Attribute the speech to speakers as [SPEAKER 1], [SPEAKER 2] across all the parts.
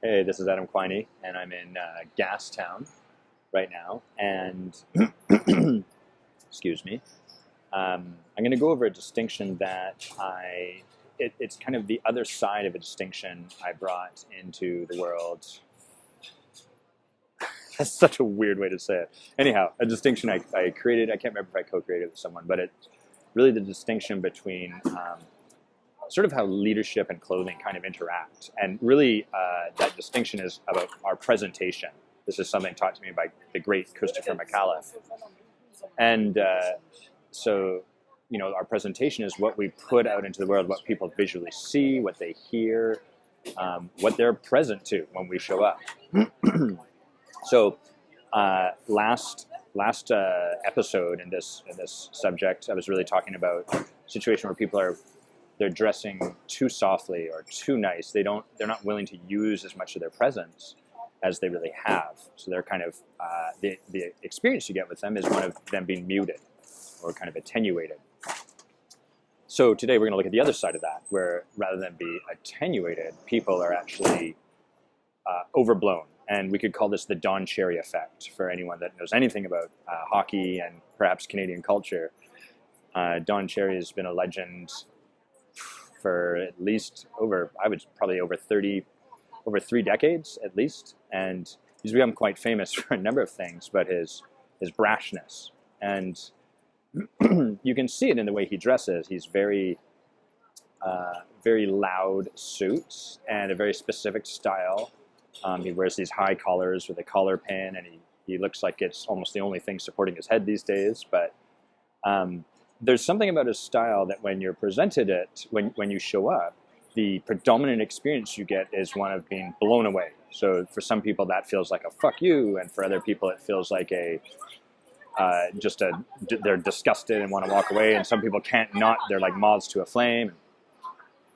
[SPEAKER 1] Hey, this is Adam Quiney, and I'm in Gastown right now. And excuse me, I'm going to go over a distinction that it's kind of the other side of a distinction I brought into the world. That's such a weird way to say it. Anyhow, a distinction I created. I can't remember if I co-created with someone, but it's really the distinction between sort of how leadership and clothing kind of interact. And really, that distinction is about our presentation. This is something taught to me by the great Christopher McAuliffe. And so, our presentation is what we put out into the world, what people visually see, what they hear, what they're present to when we show up. So, last episode in this subject, I was really talking about a situation where people they're dressing too softly or too nice. They're not willing to use as much of their presence as they really have. So they're kind of the experience you get with them is one of them being muted or kind of attenuated. So today we're going to look at the other side of that, where rather than be attenuated, people are actually overblown. And we could call this the Don Cherry effect for anyone that knows anything about hockey and perhaps Canadian culture. Don Cherry has been a legend for at least over 3 decades at least, and he's become quite famous for a number of things, but his brashness, and you can see it in the way he dresses. He's very loud suits and a very specific style. He wears these high collars with a collar pin, and he looks like it's almost the only thing supporting his head these days, but there's something about his style that when you're presented it, when you show up, the predominant experience you get is one of being blown away. So for some people that feels like a fuck you, and for other people it feels like they're disgusted and want to walk away, and some people can't not, they're like moths to a flame.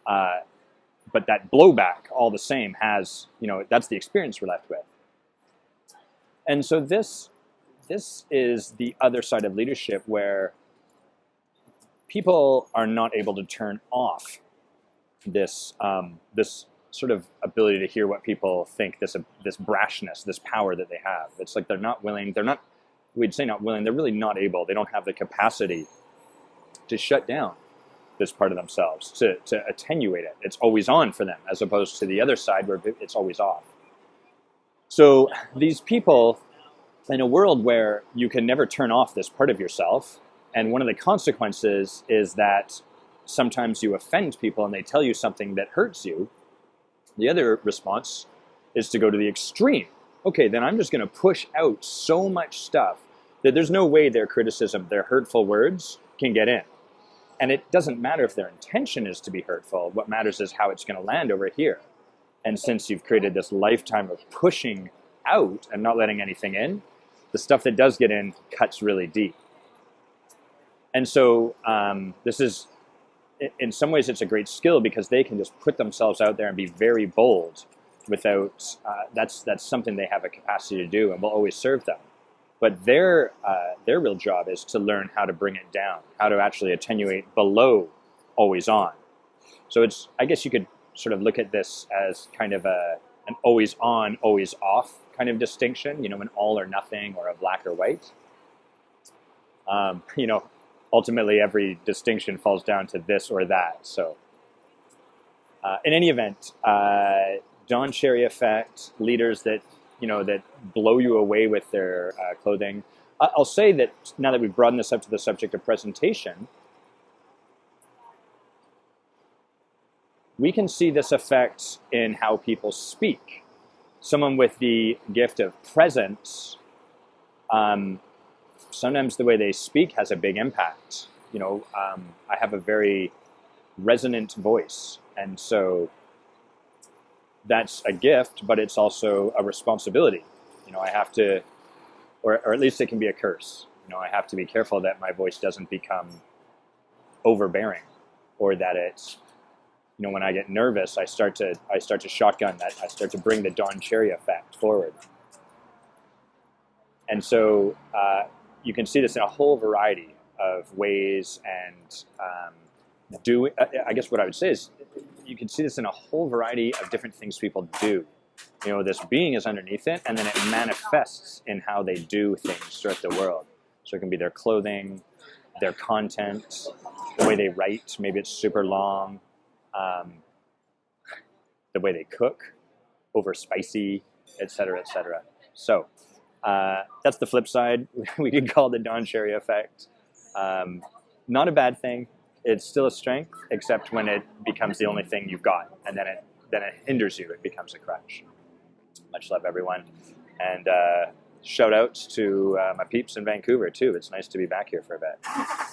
[SPEAKER 1] But that blowback all the same has, that's the experience we're left with. And so this is the other side of leadership, where people are not able to turn off this sort of ability to hear what people think, this brashness, this power that they have. It's like they're not willing. We'd say not willing. They're really not able. They don't have the capacity to shut down this part of themselves, to attenuate it. It's always on for them, as opposed to the other side where it's always off. So these people, in a world where you can never turn off this part of yourself, and one of the consequences is that sometimes you offend people and they tell you something that hurts you. The other response is to go to the extreme. Okay, then I'm just going to push out so much stuff that there's no way their criticism, their hurtful words can get in. And it doesn't matter if their intention is to be hurtful. What matters is how it's going to land over here. And since you've created this lifetime of pushing out and not letting anything in, the stuff that does get in cuts really deep. And so this is, in some ways, it's a great skill because they can just put themselves out there and be very bold without, that's something they have a capacity to do and will always serve them. But their real job is to learn how to bring it down, how to actually attenuate below always on. So I guess you could sort of look at this as kind of an always on, always off kind of distinction, an all or nothing or a black or white. Ultimately, every distinction falls down to this or that. So in any event, Don Cherry effect, leaders that blow you away with their clothing. I'll say that now that we've broadened this up to the subject of presentation, we can see this effect in how people speak. Someone with the gift of presence, sometimes the way they speak has a big impact. I have a very resonant voice, and so that's a gift, but it's also a responsibility. I have to, or at least it can be a curse. I have to be careful that my voice doesn't become overbearing, or that it's, when I get nervous, I start to shotgun that. I start to bring the Don Cherry effect forward. And so you can see this in a whole variety of ways, and I guess what I would say is you can see this in a whole variety of different things people do. this being is underneath it, and then it manifests in how they do things throughout the world. So it can be their clothing, their content, the way they write. Maybe it's super long. The way they cook, over spicy, etc., etc. So that's the flip side. We could call it the Don Cherry effect. Not a bad thing. It's still a strength, except when it becomes the only thing you've got, and then it hinders you. It becomes a crutch. Much love, everyone, and shout outs to my peeps in Vancouver too. It's nice to be back here for a bit.